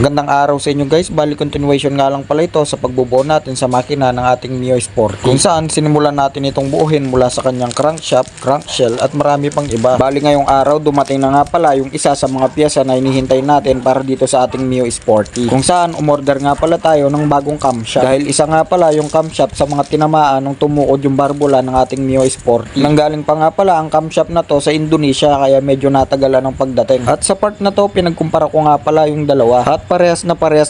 Magandang araw sa inyo guys, bali continuation nga lang pala ito sa pagbubuo natin sa makina ng ating Mio Sporty, kung saan sinimulan natin itong buuhin mula sa kanyang crankshaft, crankshell at marami pang iba. Bali ngayong araw dumating na nga pala yung isa sa mga piyesa na hinihintay natin para dito sa ating Mio Sporty, kung saan umorder nga pala tayo ng bagong camshaft, dahil isa nga pala yung camshaft sa mga tinamaan nung tumuod yung barbula ng ating Mio Sporty. Nanggaling pa nga pala ang camshaft na to sa Indonesia, kaya medyo natagalan ng pagdating. At sa part na to pinagkumpara ko nga pala yung dalawa at parehas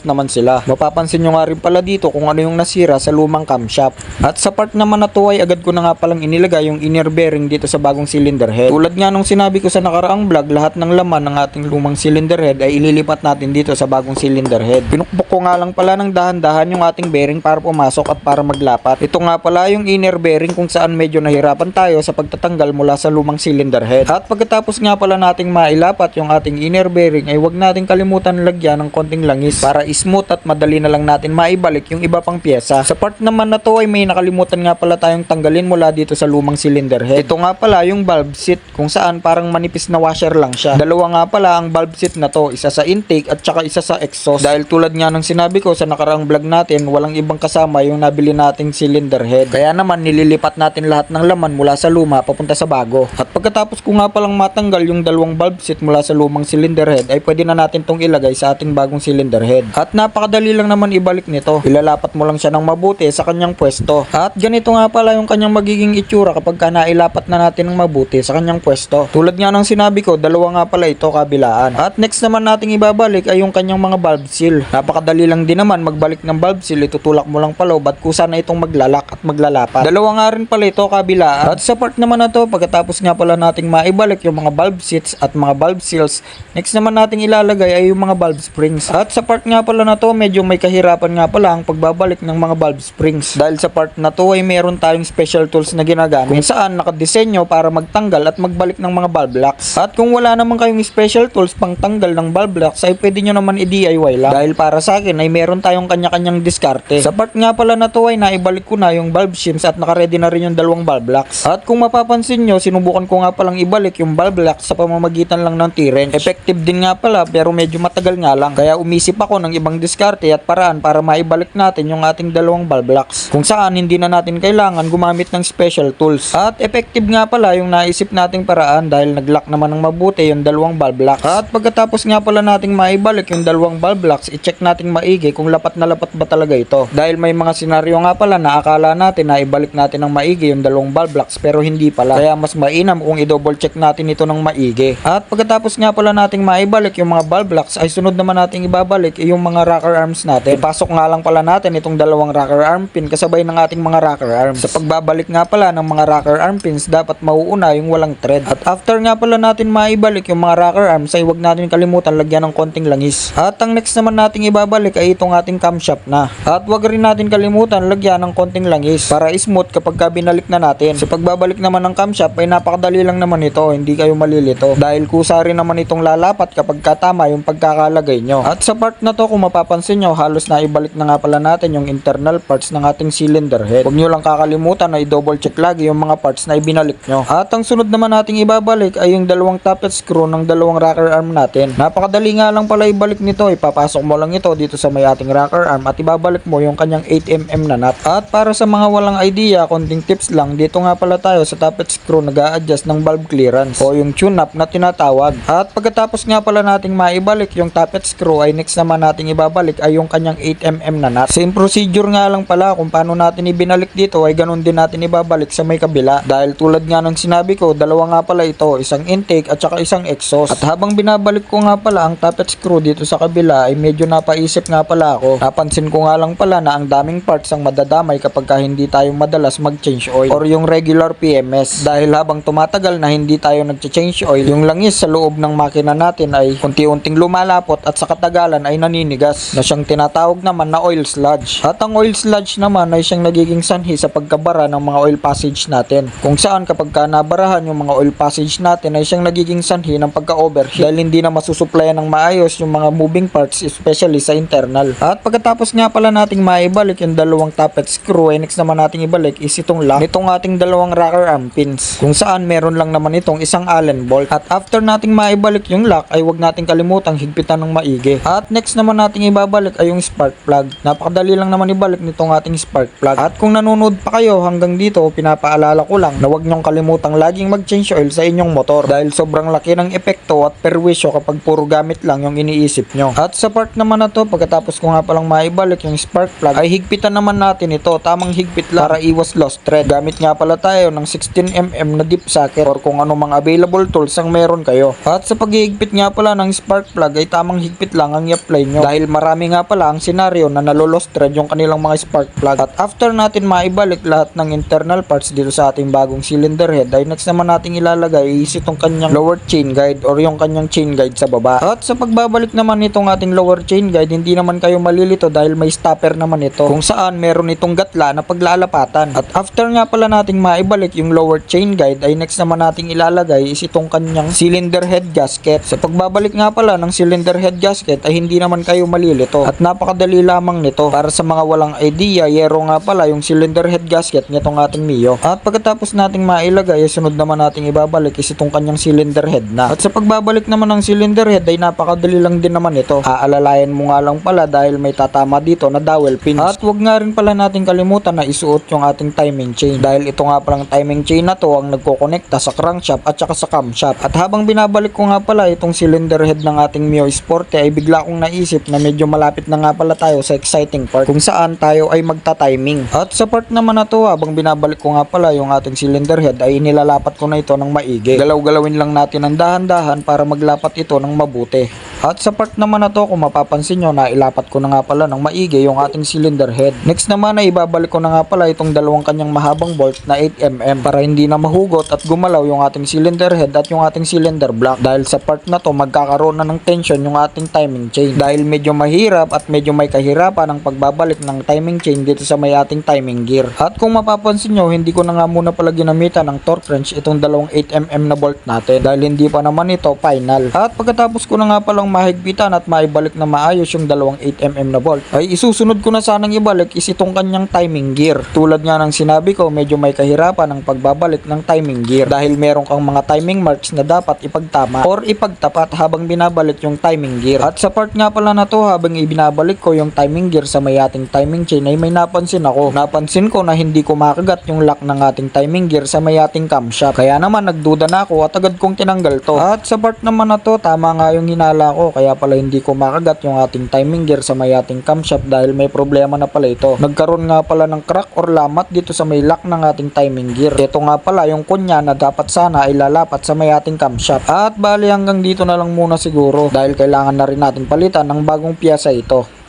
naman sila. Mapapansin nyo nga rin pala dito kung ano yung nasira sa lumang camshaft. At sa part naman na to ay agad ko na nga palang inilagay yung inner bearing dito sa bagong cylinder head. Tulad nga nung sinabi ko sa nakaraang vlog, lahat ng laman ng ating lumang cylinder head ay ililipat natin dito sa bagong cylinder head. Pinukbok ko nga lang pala ng dahan-dahan yung ating bearing para pumasok at para maglapat. Ito nga pala yung inner bearing kung saan medyo nahirapan tayo sa pagtatanggal mula sa lumang cylinder head. At pagkatapos nga pala nating mailapat yung ating inner bearing ay huwag nating kalimutan lagyan ng konting langis para smooth at madali na lang natin maibalik yung iba pang pyesa. Sa part naman na to ay may nakalimutan nga pala tayong tanggalin mula dito sa lumang cylinder head. Ito nga pala yung valve seat kung saan parang manipis na washer lang siya. Dalawa nga pala ang valve seat na to, isa sa intake at saka isa sa exhaust. Dahil tulad nga ng sinabi ko sa nakaraang vlog natin, walang ibang kasama yung nabili nating cylinder head. Kaya naman nililipat natin lahat ng laman mula sa luma papunta sa bago. At pagkatapos ko nga palang matanggal yung dalawang valve seat mula sa lumang cylinder head ay pwede na natin tong ilagay sa ating bagong cylinder head. At napakadali lang naman ibalik nito. Ilalapat mo lang siya ng mabuti sa kanyang pwesto. At ganito nga pala yung kanyang magiging itsura kapag ka nailapat na natin ng mabuti sa kanyang pwesto. Tulad nga ng sinabi ko, dalawa nga pala ito kabilaan. At next naman nating ibabalik ay yung kanyang mga valve seal. Napakadali lang din naman magbalik ng valve seal. Itutulak mo lang pala at kusa na itong maglalak at maglalapat. Dalawa nga rin pala ito kabilaan. At sa part naman na to, pagkatapos nga pala nating maibalik yung mga valve seats at mga valve seals, next naman nating ilalagay ay yung mga valve springs. At sa part nga pala na to, medyo may kahirapan nga pala ang pagbabalik ng mga valve springs. Dahil sa part na to ay meron tayong special tools na ginagamit kung saan nakadesenyo para magtanggal at magbalik ng mga valve locks. At kung wala naman kayong special tools pang tanggal ng valve locks ay pwede nyo naman i-DIY lang. Dahil para sa akin ay meron tayong kanya-kanyang diskarte. Sa part nga pala na to ay naibalik ko na yung valve shims at nakaredy na rin yung dalawang valve locks. At kung mapapansin nyo, sinubukan ko nga palang ibalik yung valve locks sa pamamagitan lang ng T-wrench. Effective din nga pala pero medyo matagal nga lang. Kaya umisip ako ng ibang diskarte at paraan para maibalik natin yung ating dalawang valve locks, kung saan hindi na natin kailangan gumamit ng special tools. At effective nga pala yung naisip nating paraan dahil nag-lock naman ng mabuti yung dalawang valve locks. At pagkatapos nga pala nating maibalik yung dalawang valve locks, i-check natin maigi kung lapat na lapat ba talaga ito. Dahil may mga senaryo nga pala na akala natin na ibalik natin ng maigi yung dalawang valve locks pero hindi pala. Kaya mas mainam kung i-double check natin ito ng maigi. At pagkatapos nga pala nating maibalik yung mga valve locks ay sunod naman nating ibabalik yung mga rocker arms natin. Ipasok nga lang pala natin itong dalawang rocker arm pin kasabay ng ating mga rocker arms. Sa pagbabalik nga pala ng mga rocker arm pins, dapat mauuna yung walang thread. At after nga pala natin maibalik yung mga rocker arms ay huwag natin kalimutan lagyan ng konting langis. At ang next naman nating ibabalik ay itong ating camshaft na. At huwag rin natin kalimutan lagyan ng konting langis para smooth kapag binalik na natin. Sa pagbabalik naman ng camshaft ay napakadali lang naman ito, hindi kayo malilito. Dahil kusa rin naman itong lalapat kapag katama yung pagkakalagay nyo. At sa part na to, kung mapapansin nyo, halos na ibalik na nga pala natin yung internal parts ng ating cylinder head. Huwag nyo lang kakalimutan na i-double check lagi yung mga parts na ibinalik nyo. At ang sunod naman nating ibabalik ay yung dalawang tappet screw ng dalawang rocker arm natin. Napakadali nga lang pala ibalik nito. Ipapasok mo lang ito dito sa may ating rocker arm at ibabalik mo yung kanyang 8mm na nut. At para sa mga walang idea, konting tips lang, dito nga pala tayo sa tappet screw nag-a-adjust ng valve clearance o yung tune-up na tinatawag. At pagkatapos nga pala nating maibalik yung tappet screw ay next naman nating ibabalik ay yung kanyang 8mm na nut. Same procedure nga lang pala kung paano natin ibinalik dito ay ganun din natin ibabalik sa may kabila. Dahil tulad nga ng sinabi ko, dalawa nga pala ito, isang intake at saka isang exhaust. At habang binabalik ko nga pala ang tappet screw dito sa kabila ay medyo napaisip nga pala ako. Napansin ko nga lang pala na ang daming parts ang madadamay kapag hindi tayo madalas mag-change oil or yung regular PMS. Dahil habang tumatagal na hindi tayo nag-change oil, yung langis sa loob ng makina natin ay unti-unting lumalapot at sa katagalan ay naninigas na siyang tinatawag naman na oil sludge. At ang oil sludge naman ay siyang nagiging sanhi sa pagkabara ng mga oil passage natin, kung saan kapag nabarahan yung mga oil passage natin ay siyang nagiging sanhi ng pagka-overheat dahil hindi na masusuplayan ng maayos yung mga moving parts, especially sa internal. At pagkatapos nga pala nating maibalik yung dalawang tappet screw ay next naman nating ibalik is itong lock nitong ating dalawang rocker arm pins, kung saan meron lang naman itong isang Allen bolt. At after nating maibalik yung lock ay huwag nating kalimutang higpitan ng maigi At next naman nating ibabalik ay yung spark plug. Napakadali lang naman ibalik nitong ating spark plug. At kung nanonood pa kayo hanggang dito, pinapaalala ko lang na huwag nyong kalimutang laging mag-change oil sa inyong motor dahil sobrang laki ng epekto at perwisyo kapag puro gamit lang yung iniisip nyo. At sa part naman na to, pagkatapos ko nga palang maibalik yung spark plug, ay higpitan naman natin ito, tamang higpit lang para iwas lost thread. Gamit nga pala tayo ng 16mm na dip socket or kung ano mga available tools ang meron kayo. At sa paghihigpit nga pala ng spark plug ay tamang higpit lang ang i-apply nyo dahil marami nga pala ang senaryo na nalolost thread yung kanilang mga spark plug. At after natin maibalik lahat ng internal parts dito sa ating bagong cylinder head, ay next naman nating ilalagay is itong kanyang lower chain guide or yung kanyang chain guide sa baba. At sa pagbabalik naman nitong ating lower chain guide, hindi naman kayo malilito dahil may stopper naman ito kung saan meron itong gatla na paglalapatan. At after nga pala nating maibalik yung lower chain guide, ay next naman nating ilalagay is itong kanyang cylinder head gasket. Sa pagbabalik nga pala ng cylinder head gasket ay hindi naman kayo malilito at napakadali lamang nito. Para sa mga walang idea, yero nga pala yung cylinder head gasket nitong ating Mio. At pagkatapos nating mailagay, sunod naman nating ibabalik is itong kanyang cylinder head na. At sa pagbabalik naman ng cylinder head ay napakadali lang din naman ito. Aalalayan mo nga lang pala dahil may tatama dito na dowel pins. At wag nga rin pala nating kalimutan na isuot yung ating timing chain dahil ito nga palang timing chain na to ang nagkokonekta sa crankshaft at saka sa camshaft. At habang binabalik ko nga pala itong cylinder head ng ating Mio Sporty ay bigla kong naisip na medyo malapit na nga pala tayo sa exciting part kung saan tayo ay magta-timing. At sa part naman na to, habang binabalik ko nga pala yung ating cylinder head ay nilalapat ko na ito ng maigi. Galaw-galawin lang natin ng dahan-dahan para maglapat ito ng mabuti. At sa part naman na to, kung mapapansin nyo na ilapat ko na nga pala ng maigi yung ating cylinder head. Next naman ay ibabalik ko na nga pala itong dalawang kanyang mahabang bolt na 8mm para hindi na mahugot at gumalaw yung ating cylinder head at yung ating cylinder block. Dahil sa part na to, magkakaroon na ng tension yung ating timing chain. Dahil medyo mahirap at medyo may kahirapan ang pagbabalik ng timing chain dito sa may ating timing gear. At kung mapapansin nyo, hindi ko na nga muna pala ginamitan ng torque wrench itong dalawang 8mm na bolt natin dahil hindi pa naman ito final. At pagkatapos ko na nga palang mahigpitan at maibalik na maayos yung dalawang 8mm na bolt, ay isusunod ko na sanang ibalik is itong kanyang timing gear. Tulad nga ng sinabi ko, medyo may kahirapan ang pagbabalik ng timing gear dahil meron kang mga timing marks na dapat ipagtama or ipagtapat habang binabalik yung timing gear. At sa part nga pala na to, habang ibinabalik ko yung timing gear sa may ating timing chain ay may napansin ako. Napansin ko na hindi ko makagat yung lock ng ating timing gear sa may ating camshaft. Kaya naman nagduda na ako at agad kong tinanggal to. At sa part naman na to, tama nga yung hinala ko, kaya pala hindi ko makagat yung ating timing gear sa may ating camshaft dahil may problema na pala ito. Nagkaroon nga pala ng crack or lamat dito sa may lock ng ating timing gear. Ito nga pala yung kunya na dapat sana ay lalapat sa may ating camshaft. At bali hanggang dito na lang muna siguro dahil kailangan na rin natin palitan ng bagong piyesa ito.